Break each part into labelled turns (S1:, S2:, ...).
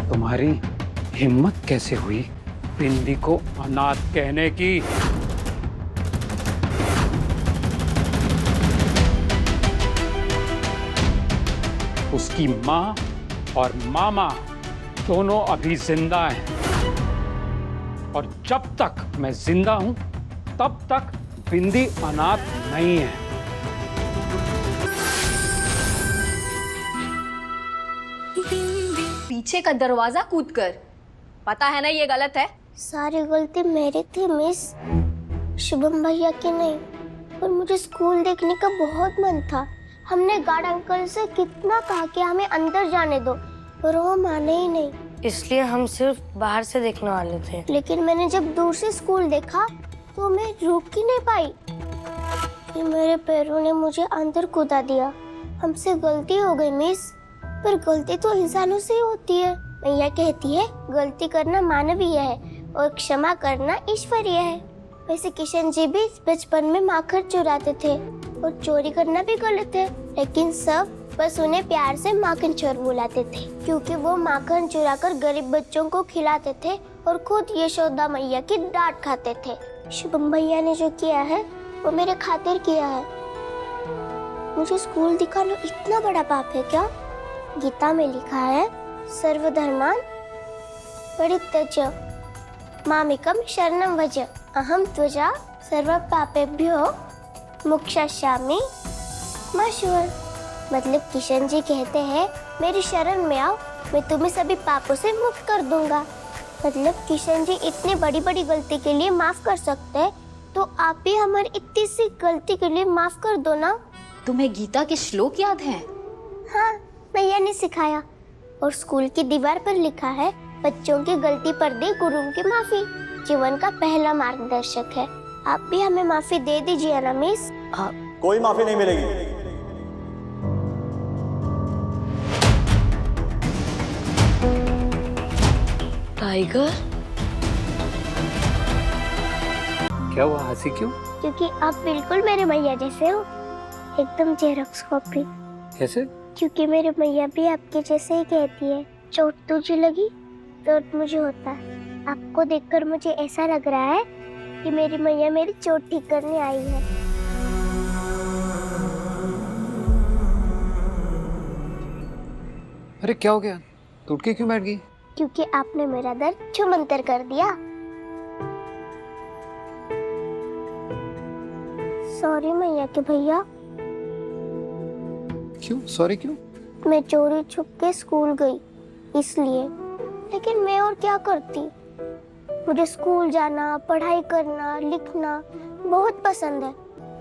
S1: तुम्हारी हिम्मत कैसे हुई बिंदी को अनाथ कहने की? उसकी माँ और मामा दोनों अभी जिंदा हैं और जब तक मैं जिंदा हूं तब तक बिंदी अनाथ नहीं है।
S2: पीछे का दरवाजा कूदकर, पता है ना ये गलत है।
S3: सारी गलती मेरी थी मिस, शुभम भैया की नहीं। पर मुझे स्कूल देखने का बहुत मन था। हमने गार्ड अंकल से कितना कहा कि हमें अंदर जाने दो, पर वो माने ही नहीं।
S4: इसलिए हम सिर्फ बाहर से देखने वाले थे।
S3: लेकिन मैंने जब दूर से स्कूल देखा तो मैं रुक ही नहीं पाई। फिर मेरे पैरों ने मुझे अंदर कूदा दिया। हमसे गलती हो गई मिस, पर गलती तो इंसानों से ही होती है। मैया कहती है गलती करना मानवीय है और क्षमा करना ईश्वरीय है। वैसे किशन जी भी बचपन में माखन चुराते थे और चोरी करना भी गलत है, लेकिन सब बस उन्हें प्यार से माखन चोर बुलाते थे, क्योंकि वो माखन चुराकर गरीब बच्चों को खिलाते थे और खुद यशोदा मैया की डांट खाते थे। शुभम भैया ने जो किया है वो मेरे खातिर किया है। मुझे स्कूल दिखाना इतना बड़ा पाप है क्या? गीता में लिखा है सर्वधर्मान् परित्यज्य मामेकं शरणं व्रज अहं त्वया सर्वपापेभ्यो मोक्षयिष्यामि मा शुभम्। मतलब किशन जी कहते हैं मेरी शरण में आओ, मैं तुम्हें सभी पापों से मुक्त कर दूंगा। मतलब किशन जी इतनी बड़ी बड़ी गलती के लिए माफ कर सकते हैं, तो आप भी हमारी इतनी सी गलती के लिए माफ कर दो ना।
S2: तुम्हें गीता के श्लोक याद हैं?
S3: हाँ, भैया ने सिखाया और स्कूल की दीवार पर लिखा है बच्चों की गलती पर दे गुरुओं की माफी, जीवन का पहला मार्गदर्शक है। आप भी हमें माफी दे दीजिए ना मिस।
S5: कोई माफी नहीं मिलेगी।
S4: टाइगर,
S1: क्या हुआ, हंसी क्यों?
S3: क्योंकि आप बिल्कुल मेरे मैया जैसे हो, एकदम जेरॉक्स कॉपी।
S1: कैसे?
S3: क्योंकि मेरी मैया भी आपके जैसे ही कहती है चोट तुझे लगी दर्द मुझे होता है। आपको देखकर मुझे ऐसा लग रहा है कि मेरी मैया मेरी चोट ठीक करने आई है।
S1: अरे क्या हो गया, टूट के क्यों बैठ गई?
S3: क्योंकि आपने मेरा दर्द छुमंतर कर दिया। सॉरी मैया के भैया।
S1: क्यों सॉरी क्यों?
S3: मैं चोरी छुप के स्कूल गई इसलिए, लेकिन मैं और क्या करती। मुझे स्कूल जाना, पढ़ाई करना, लिखना बहुत पसंद है।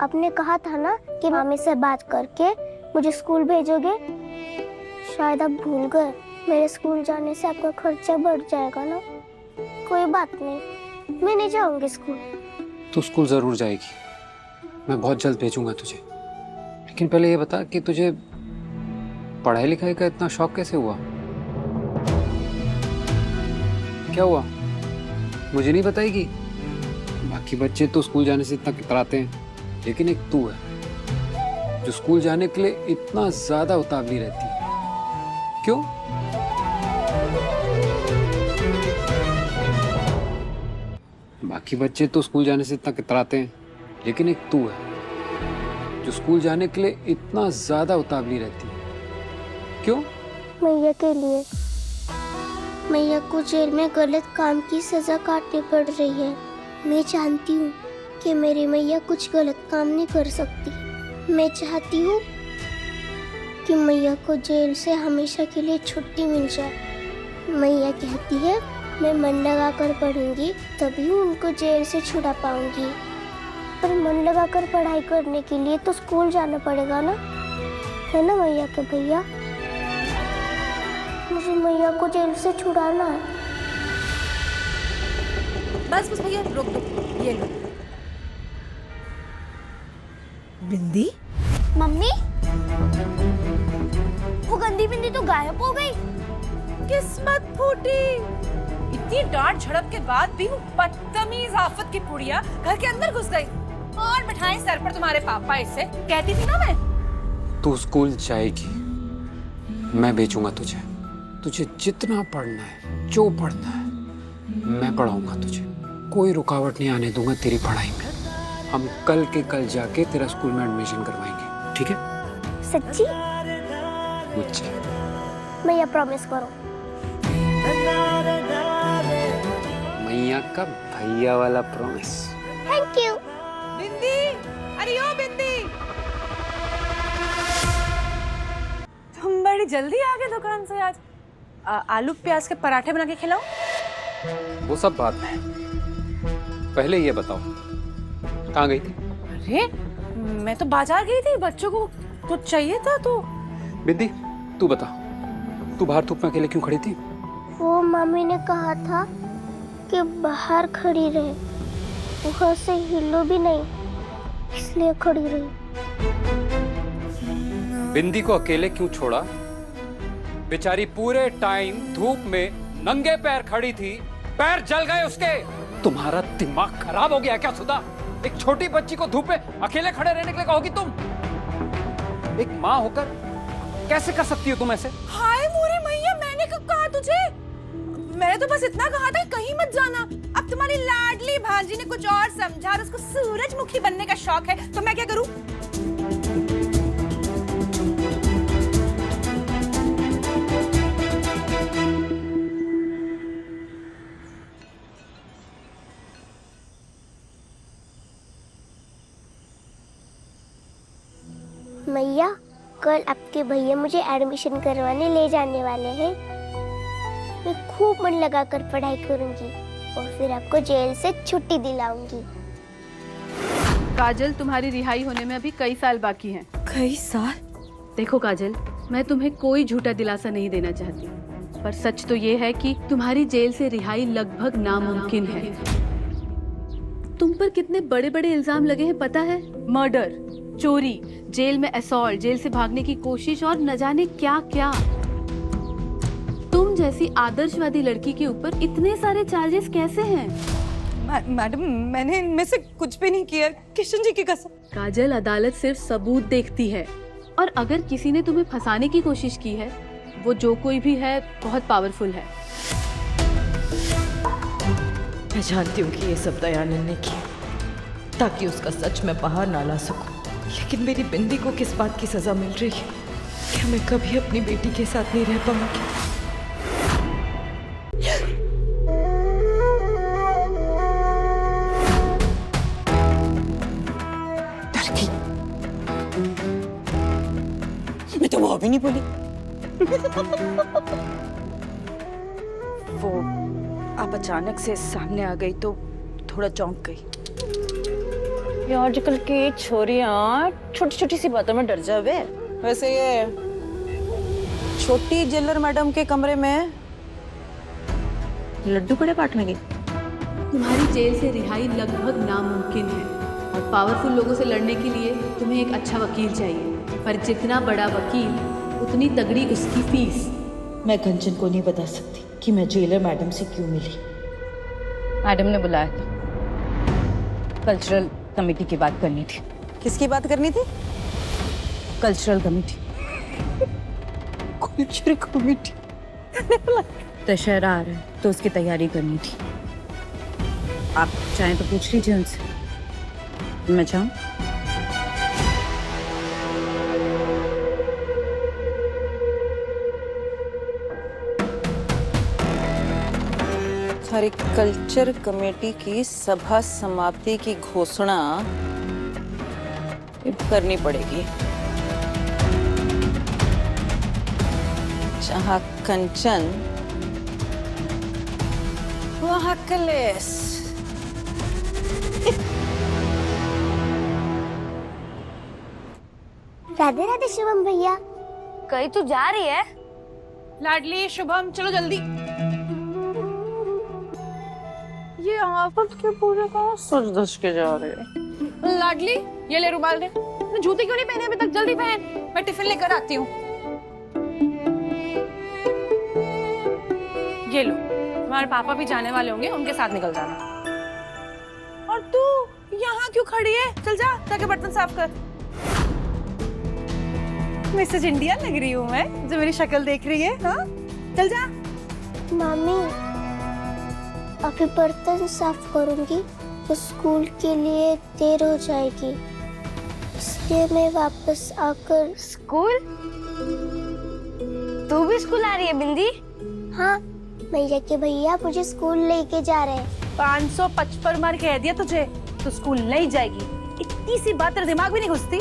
S3: आपने कहा था ना कि मामी से बात करके मुझे स्कूल भेजोगे, शायद आप भूल गए। मेरे स्कूल जाने से आपका खर्चा बढ़ जाएगा ना। कोई बात नहीं, मैं नहीं जाऊंगी स्कूल।
S1: तू स्कूल जरूर जाएगी, मैं बहुत जल्द भेजूंगा तुझे। लेकिन पहले ये बता कि तुझे पढ़ाई लिखाई का इतना शौक कैसे हुआ? क्या हुआ, मुझे नहीं बताएगी? बाकी बच्चे तो स्कूल जाने से इतना कतराते हैं, लेकिन एक तू है जो स्कूल जाने के लिए इतना ज्यादा उतावली रहती है। क्यों? बाकी बच्चे तो स्कूल जाने से इतना कतराते हैं, लेकिन एक तू है जो स्कूल जाने के लिए इतना ज्यादा उतावली रहती है। क्यों?
S3: मैया के लिए। मैया को जेल में गलत काम की सजा काटनी पड़ रही है। मैं जानती हूँ कि मेरी मैया कुछ गलत काम नहीं कर सकती। मैं चाहती हूँ कि मैया को जेल से हमेशा के लिए छुट्टी मिल जाए। मैया कहती है मैं मन लगा कर पढ़ूंगी तभी उनको जेल से छुड़ा पाऊंगी। पर मन लगा कर पढ़ाई करने के लिए तो स्कूल जाना पड़ेगा ना, है ना मैया के भैया? मुझे मैया को जेल से छुड़ाना है।
S6: बस बस भैया रोक दो, ये लो। बिंदी?
S3: मम्मी, वो गंदी बिंदी तो गायब हो गई।
S6: किस्मत फूटी। इतनी डांट झड़प के बाद भी वो बदतमीज आफत की पुड़िया घर के अंदर घुस गई और बिठाई सर पर तुम्हारे पापा। इससे कहती थी ना मैं।
S1: तू स्कूल जाएगी, मैं भेजूंगा तुझे। तुझे जितना पढ़ना है, जो पढ़ना है, मैं पढ़ाऊंगा तुझे। कोई रुकावट नहीं आने दूंगा तेरी पढ़ाई में। हम कल के कल जाके तेरा स्कूल में एडमिशन करवाएंगे, ठीक है?
S3: सच्ची?
S1: मुझसे
S3: मैया प्रॉमिस करो।
S1: मैया का भैया वाला प्रॉमिस।
S3: Thank you.
S6: बिंदी, अरे ओ बिंदी, तुम बड़ी जल्दी आ गए दुकान से आज। आलू प्याज के पराठे बना के खिलाओ।
S1: वो सब बात में, पहले ये बताओ कहाँ गई थी?
S6: अरे मैं तो बाजार गई थी, बच्चों को कुछ चाहिए था तो।
S1: बिंदी तू बता, तू बाहर धूप में अकेले क्यों खड़ी थी?
S3: वो मम्मी ने कहा था कि बाहर खड़ी रहे, वहाँ से हिलो भी नहीं, इसलिए खड़ी रही।
S1: बिंदी को अकेले क्यों छोड़ा? बेचारी पूरे टाइम धूप में नंगे पैर खड़ी थी, पैर जल गए उसके। तुम्हारा दिमाग खराब हो गया क्या सुधा? एक छोटी बच्ची को धूप में अकेले खड़े रहने के लिए कहोगी तुम? एक माँ होकर कैसे कर सकती हो तुम ऐसे?
S6: हाय मोरे मैया, मैंने कब कहा तुझे? मैंने तो बस इतना कहा था कहीं मत जाना। अब तुम्हारी लाडली भांजी ने कुछ और समझा और उसको सूरजमुखी बनने का शौक है, तो मैं क्या करूं?
S3: मैया, कल आपके भैया मुझे एडमिशन करवाने ले जाने वाले हैं। मैं खूब मन लगाकर पढ़ाई करूंगी और फिर आपको जेल से छुट्टी दिलाऊंगी।
S2: काजल, तुम्हारी रिहाई होने में अभी कई साल बाकी हैं।
S6: कई साल?
S2: देखो काजल, मैं तुम्हें कोई झूठा दिलासा नहीं देना चाहती, पर सच तो ये है कि तुम्हारी जेल से रिहाई लगभग नामुमकिन है। तुम पर कितने बड़े बड़े इल्जाम लगे हैं पता है? मर्डर, चोरी, जेल में असॉल्ट, जेल से भागने की कोशिश और न जाने क्या क्या। तुम जैसी आदर्शवादी लड़की के ऊपर इतने सारे चार्जेस कैसे हैं?
S6: मैडम, मैंने इनमें से कुछ भी नहीं किया, किशन जी की कसम।
S2: काजल, अदालत सिर्फ सबूत देखती है, और अगर किसी ने तुम्हें फंसाने की कोशिश की है, वो जो कोई भी है बहुत पावरफुल है।
S7: मैं जानती हूँ कि ये सब दयानंद ने किया ताकि उसका सच मैं बाहर ना ला सकूं, लेकिन मेरी बिंदी को किस बात की सजा मिल रही है? क्या मैं कभी अपनी बेटी के साथ नहीं रह पाऊंगी?
S8: मैं तो वो भी नहीं बोली।
S7: वो आप अचानक से सामने आ गई तो थोड़ा चौंक गई।
S8: ये आजकल की छोरियां छोटी छोटी सी बातों में डर जावे। वैसे ये छोटी जेलर मैडम के कमरे में लड्डू बड़े बांटने गई।
S2: तुम्हारी जेल से रिहाई लगभग नामुमकिन है, और पावरफुल लोगों से लड़ने के लिए तुम्हें एक अच्छा वकील चाहिए, पर जितना बड़ा वकील उतनी तगड़ी उसकी फीस।
S7: मैं कंचन को नहीं बता सकती कि मैं जेलर मैडम से क्यों मिली।
S8: मैडम ने बुलाया था, कल्चरल कमेटी की बात करनी थी। किसकी बात करनी थी? Cultural committee. Cultural committee? Dussehra आ रहा है तो उसकी तैयारी करनी थी। आप चाहें तो पूछ लीजिए उनसे। मैं चाहूँ? हमारी कल्चर कमेटी की सभा समाप्ति की घोषणा करनी पड़ेगी, जहाँ कंचन वहाँ कलेश।
S3: राधे राधे शुभम भैया।
S4: कहीं तू जा रही है?
S6: लाडली, शुभम, चलो जल्दी। ये आफत के पूरे कहाँ सज धज के जा रहे हैं। लाडली, ये ले रुमाल दे। जूते क्यों नहीं पहने अभी तक? जल्दी पहन, मैं टिफिन लेकर आती हूँ। ये लो, तुम्हारे पापा भी जाने वाले होंगे, उनके साथ निकल जाना। और तू यहाँ क्यों खड़ी है? चल जा, जाके बर्तन साफ कर। मिसेज इंडिया लग रही हूँ मैं, जो मेरी शक्ल देख रही है। हाँ, चल जा।
S3: मम्मी, अभी बर्तन साफ करूंगी तो स्कूल के लिए देर हो जाएगी, इसलिए मैं वापस आकर।
S4: स्कूल? तू भी स्कूल आ रही है बिंदी?
S3: हाँ, भैया के भैया मुझे स्कूल लेके जा रहे हैं।
S6: 555 बार कह दिया तुझे तो स्कूल नहीं जाएगी। इतनी सी बात तेरे दिमाग में नहीं घुसती?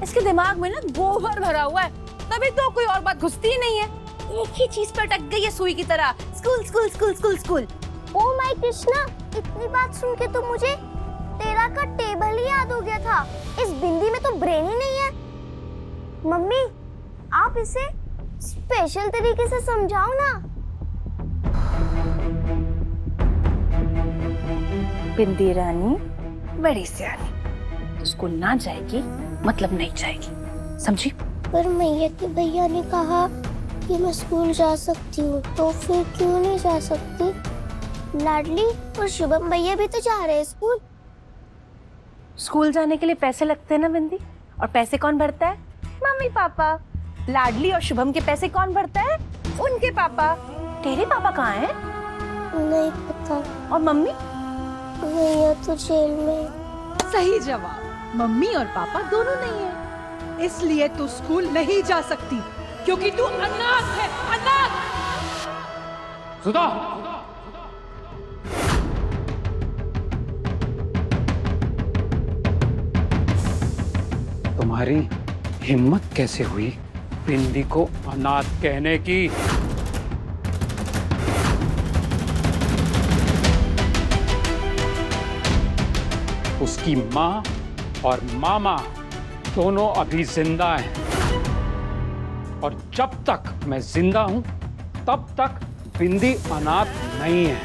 S6: इसके दिमाग में ना गोबर भरा हुआ है, तभी तो कोई और बात घुसती ही नहीं है। एक ही चीज पर अटक गई है सुई की तरह, school school school school school.
S3: Oh my Krishna, इतनी बात सुन के तो मुझे तेरा का टेबल ही याद हो गया था। इस बिंदी में तो ब्रेन ही नहीं है। मम्मी, आप इसे स्पेशल तरीके से समझाओ ना।
S6: बिंदी रानी बड़ी सियानी, तो स्कूल ना जाएगी मतलब नहीं जाएगी, समझी?
S3: पर मैया के भैया ने कहा कि मैं स्कूल जा सकती हूँ, तो फिर क्यों नहीं जा सकती? लाडली और शुभम भैया भी तो जा रहे हैं स्कूल।
S6: स्कूल जाने के लिए पैसे लगते हैं ना बिंदी, और पैसे कौन भरता है? Mummy papa. लाडली और शुभम के पैसे कौन भरता है? उनके पापा। तेरे पापा कहाँ हैं?
S3: नहीं पता।
S6: और मम्मी?
S3: भैया तो जेल में।
S9: सही जवाब, मम्मी और पापा दोनों नहीं है, इसलिए तू स्कूल नहीं जा सकती क्योंकि तू अनाथ है, अनाथ।
S1: सुधा, तुम्हारी हिम्मत कैसे हुई बिंदी को अनाथ कहने की? उसकी माँ और मामा दोनों अभी जिंदा हैं, और जब तक मैं जिंदा हूं तब तक बिंदी अनाथ नहीं है।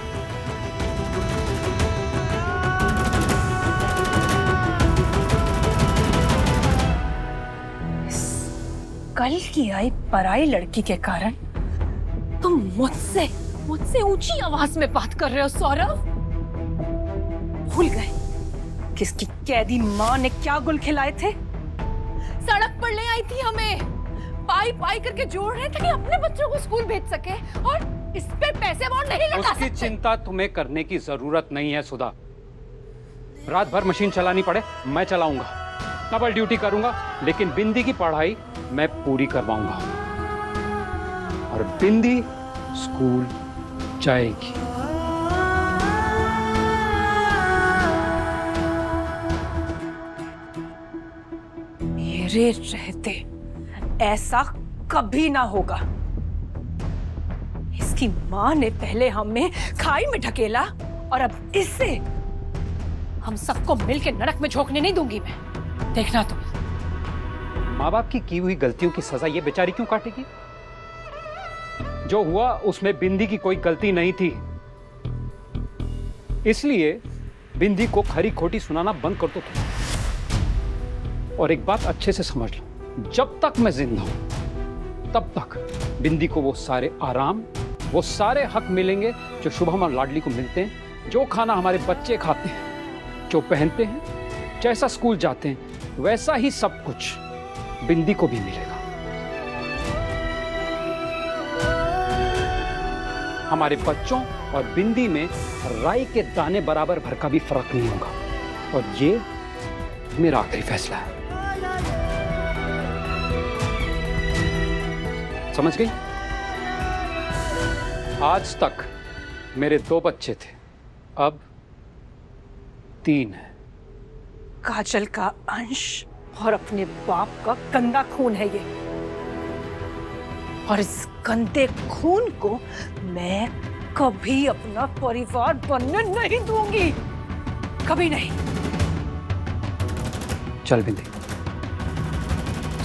S6: कल की आई पराई लड़की के कारण तुम मुझसे ऊंची आवाज में बात कर रहे हो सौरभ? भूल गए किसकी कैदी माँ ने क्या गुल खिलाए थे? सड़क पर ले आई थी हमें, पाई पाई करके जोड़ रहे थे कि अपने बच्चों को स्कूल भेज सके, और इस पे पैसे वो नहीं लगा सकते।
S1: उसकी चिंता तुम्हें करने की जरूरत नहीं है सुधा। रात भर मशीन चलानी पड़े मैं चलाऊंगा, डबल ड्यूटी करूंगा, लेकिन बिंदी की पढ़ाई मैं पूरी करवाऊंगा, और बिंदी स्कूल जाएगी।
S6: मेरे रहते ऐसा कभी ना होगा। इसकी माँ ने पहले हमें खाई में ढकेला, और अब इससे हम सबको मिलकर नरक में झोंकने नहीं दूंगी मैं। देखना तुम।
S1: माँ बाप की हुई गलतियों की सजा ये बेचारी क्यों काटेगी? जो हुआ उसमें बिंदी की कोई गलती नहीं थी, इसलिए बिंदी को खरी खोटी सुनाना बंद कर दो तुम। और एक बात अच्छे से समझ लो, जब तक मैं जिंदा हूं तब तक बिंदी को वो सारे आराम, वो सारे हक मिलेंगे जो शुभम और लाडली को मिलते हैं। जो खाना हमारे बच्चे खाते हैं, जो पहनते हैं, जैसा स्कूल जाते हैं, वैसा ही सब कुछ बिंदी को भी मिलेगा। हमारे बच्चों और बिंदी में राई के दाने बराबर भर का भी फर्क नहीं होगा, और ये मेरा आखिरी फैसला है। समझ गई? आज तक मेरे 2 बच्चे थे, अब 3 है।
S6: काजल का अंश और अपने बाप का गंदा खून है ये, और इस गंदे खून को मैं कभी अपना परिवार बनने नहीं दूंगी, कभी नहीं।
S1: चल बिंदी,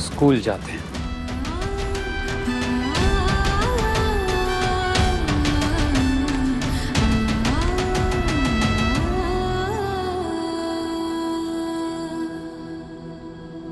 S1: स्कूल जाते हैं।